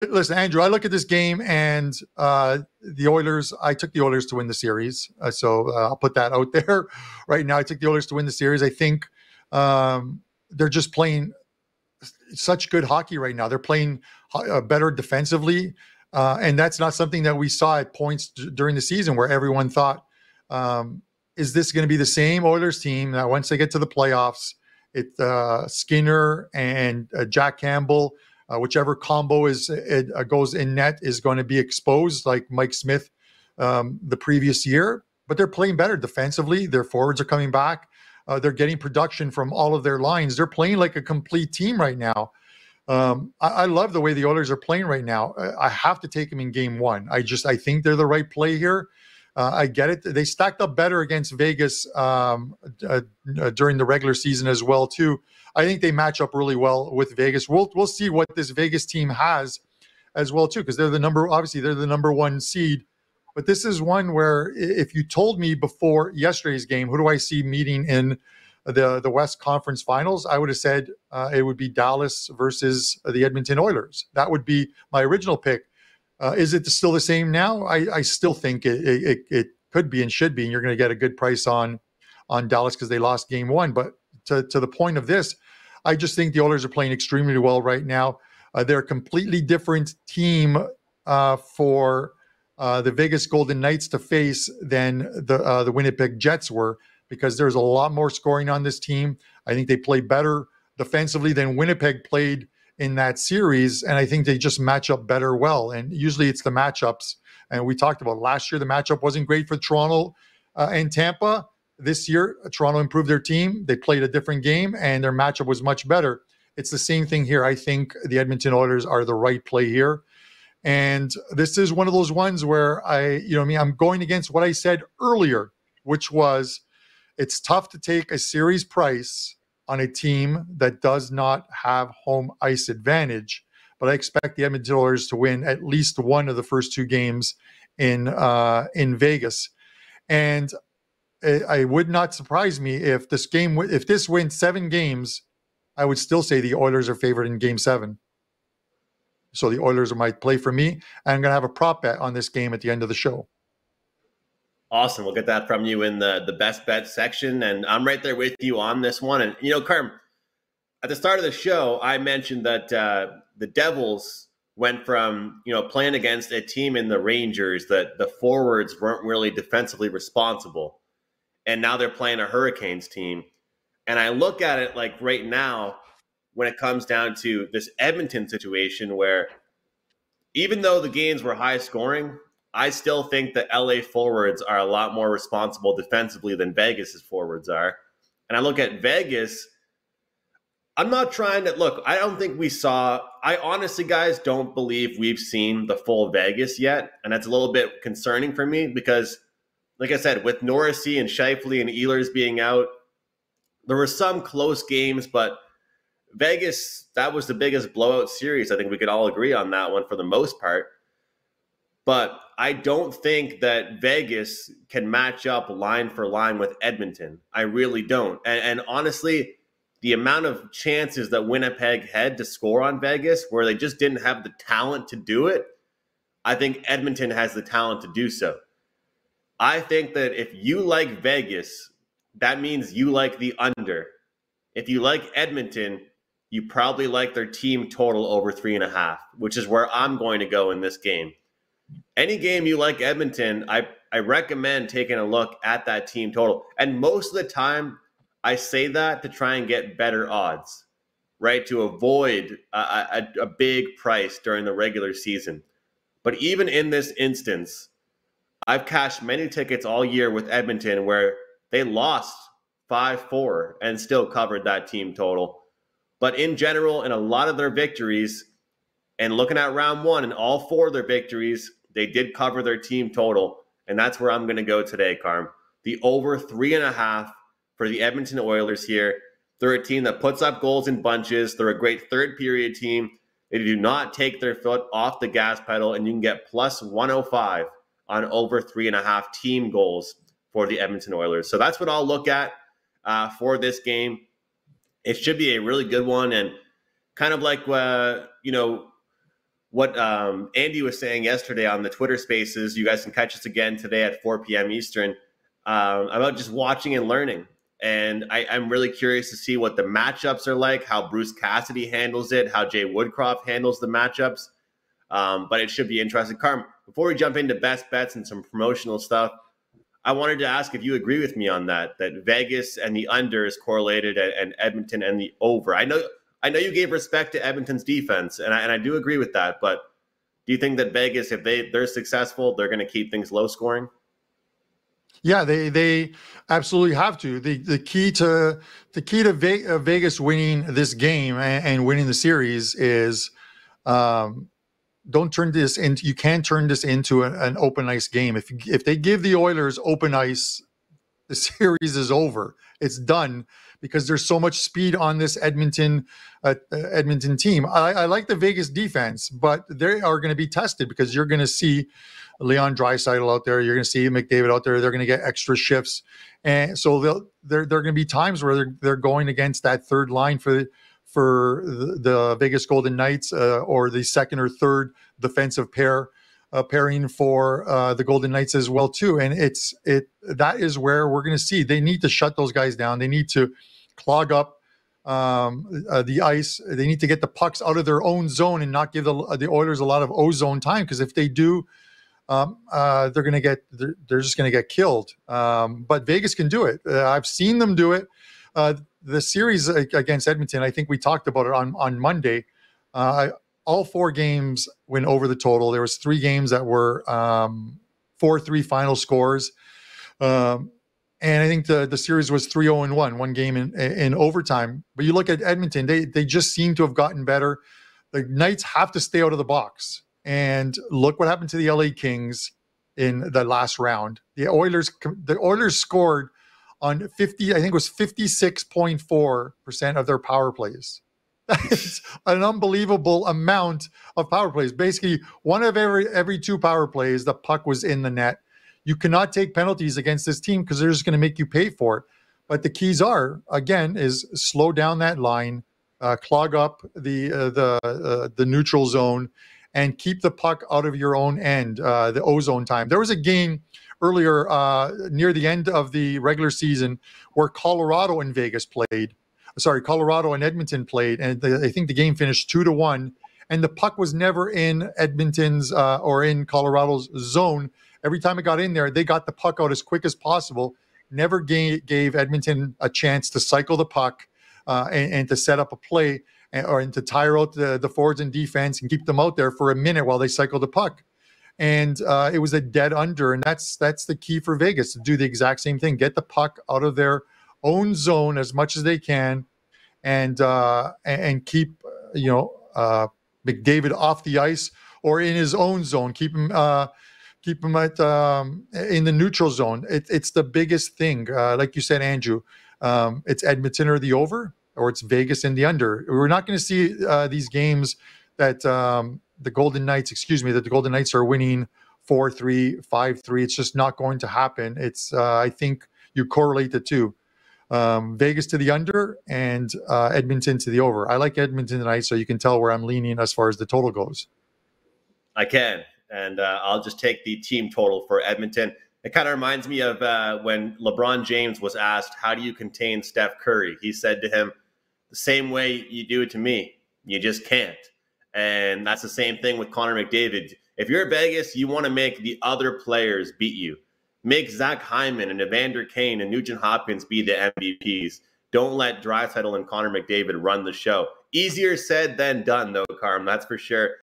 Listen, Andrew, I look at this game and the Oilers, I took the Oilers to win the series. So I'll put that out there right now. I took the Oilers to win the series. I think they're just playing such good hockey right now. They're playing better defensively. And that's not something that we saw at points during the season where everyone thought, is this going to be the same Oilers team that once they get to the playoffs, Skinner and Jack Campbell, whichever combo goes in net is going to be exposed, like Mike Smith the previous year. But they're playing better defensively. Their forwards are coming back. They're getting production from all of their lines. They're playing like a complete team right now. I love the way the Oilers are playing right now. I have to take them in game one. I think they're the right play here. I get it. They stacked up better against Vegas during the regular season as well, too. I think they match up really well with Vegas. We'll see what this Vegas team has as well, too, because they're the number one seed. But this is one where if you told me before yesterday's game, who do I see meeting in the West Conference Finals, I would have said it would be Dallas versus the Edmonton Oilers. That would be my original pick. Is it still the same now? I still think it could be and should be, and you're going to get a good price on Dallas because they lost game one. But to the point of this, I just think the Oilers are playing extremely well right now. They're a completely different team for the Vegas Golden Knights to face than the Winnipeg Jets were, because there's a lot more scoring on this team. I think they play better defensively than Winnipeg played in that series, and I think they just match up better well. And usually it's the matchups. And we talked about last year, the matchup wasn't great for Toronto and Tampa. This year, Toronto improved their team. They played a different game, and their matchup was much better. It's the same thing here. I think the Edmonton Oilers are the right play here. And this is one of those ones where I'm going against what I said earlier, which was it's tough to take a series price on a team that does not have home ice advantage. But I expect the Edmonton Oilers to win at least one of the first two games in Vegas. And I would not surprise me if this wins 7 games, I would still say the Oilers are favored in game 7. So the Oilers are my play for me. And I'm going to have a prop bet on this game at the end of the show. Awesome. We'll get that from you in the best bet section. And I'm right there with you on this one. And, Carm, at the start of the show, I mentioned that the Devils went from, playing against a team in the Rangers that the forwards weren't really defensively responsible. And now they're playing a Hurricanes team. And I look at it like right now, when it comes down to this Edmonton situation where even though the games were high scoring, I still think the LA forwards are a lot more responsible defensively than Vegas's forwards are. And I look at Vegas, I'm not trying to look, I don't think I honestly, guys, don't believe we've seen the full Vegas yet. And that's a little bit concerning for me because, like I said, with Norrisy and Scheifele and Ehlers being out, there were some close games, but Vegas, that was the biggest blowout series. I think we could all agree on that one for the most part. But I don't think that Vegas can match up line for line with Edmonton. I really don't. And honestly, the amount of chances that Winnipeg had to score on Vegas where they just didn't have the talent to do it, I think Edmonton has the talent to do so. I think that if you like Vegas, that means you like the under. If you like Edmonton, you probably like their team total over 3.5, which is where I'm going to go in this game. Any game you like Edmonton, I recommend taking a look at that team total. And most of the time, I say that to try and get better odds, right? To avoid a big price during the regular season. But even in this instance, I've cashed many tickets all year with Edmonton where they lost 5-4 and still covered that team total. But in general, in a lot of their victories, and looking at round one and all 4 of their victories, they did cover their team total. And that's where I'm going to go today, Carm. The over 3.5 for the Edmonton Oilers here. They're a team that puts up goals in bunches. They're a great third period team. They do not take their foot off the gas pedal, and you can get plus 105 on over 3.5 team goals for the Edmonton Oilers. So that's what I'll look at for this game. It should be a really good one. And kind of like, what Andy was saying yesterday on the Twitter Spaces. You guys can catch us again today at 4 p.m. Eastern, about just watching and learning. And I'm really curious to see what the matchups are like, how Bruce Cassidy handles it, how Jay Woodcroft handles the matchups. But it should be interesting. Carm, before we jump into best bets and some promotional stuff, I wanted to ask if you agree with me on that Vegas and the under is correlated and Edmonton and the over. I know you gave respect to Edmonton's defense, and I do agree with that. But do you think that Vegas, if they're successful, they're going to keep things low scoring? Yeah, they absolutely have to. The key to Vegas winning this game and winning the series is don't turn this into. You can't turn this into an open ice game. If they give the Oilers open ice, the series is over. It's done because there's so much speed on this Edmonton team. I like the Vegas defense, but they are going to be tested because you're going to see Leon Draisaitl out there. You're going to see McDavid out there. They're going to get extra shifts, and so there are going to be times where they're going against that third line for the Vegas Golden Knights or the second or third defensive pairing for the Golden Knights as well too. And that is where we're going to see they need to shut those guys down. They need to clog up the ice. They need to get the pucks out of their own zone and not give the Oilers a lot of O-zone time, because if they do, they're just going to get killed. But Vegas can do it. I've seen them do it. The series against Edmonton, I think we talked about it on Monday. All 4 games went over the total. There was 3 games that were 4-3 final scores. And I think the series was 3-0-1, one game in overtime. But you look at Edmonton, they just seem to have gotten better. The Knights have to stay out of the box. And look what happened to the LA Kings in the last round. The Oilers scored on 56.4% of their power plays. That's an unbelievable amount of power plays. Basically, one of every 2 power plays, the puck was in the net. You cannot take penalties against this team because they're just going to make you pay for it. But the keys is slow down that line, clog up the neutral zone, and keep the puck out of your own end, the O-zone time. There was a game earlier near the end of the regular season where Colorado and Edmonton played, and I think the game finished 2-1, and the puck was never in Edmonton's or in Colorado's zone. Every time it got in there, they got the puck out as quick as possible, never gave Edmonton a chance to cycle the puck and to set up a play or to tire out the forwards and defense and keep them out there for a minute while they cycle the puck. And it was a dead under, and that's the key for Vegas, to do the exact same thing. Get the puck out of their own zone as much as they can, and keep McDavid off the ice or in his own zone. Keep him at in the neutral zone. It's the biggest thing. Like you said, Andrew, it's Edmonton or the over, or it's Vegas and the under. We're not going to see these games that the Golden Knights are winning 4-3, 5-3. It's just not going to happen. It's I think you correlate the two. Vegas to the under and Edmonton to the over. I like Edmonton tonight, so you can tell where I'm leaning as far as the total goes. I can, and I'll just take the team total for Edmonton. It kind of reminds me of when LeBron James was asked, how do you contain Steph Curry? He said to him, the same way you do it to me. You just can't. And that's the same thing with Connor McDavid. If you're Vegas, you want to make the other players beat you. Make Zach Hyman and Evander Kane and Nugent Hopkins be the MVPs. Don't let Draisaitl and Connor McDavid run the show. Easier said than done, though, Carm. That's for sure.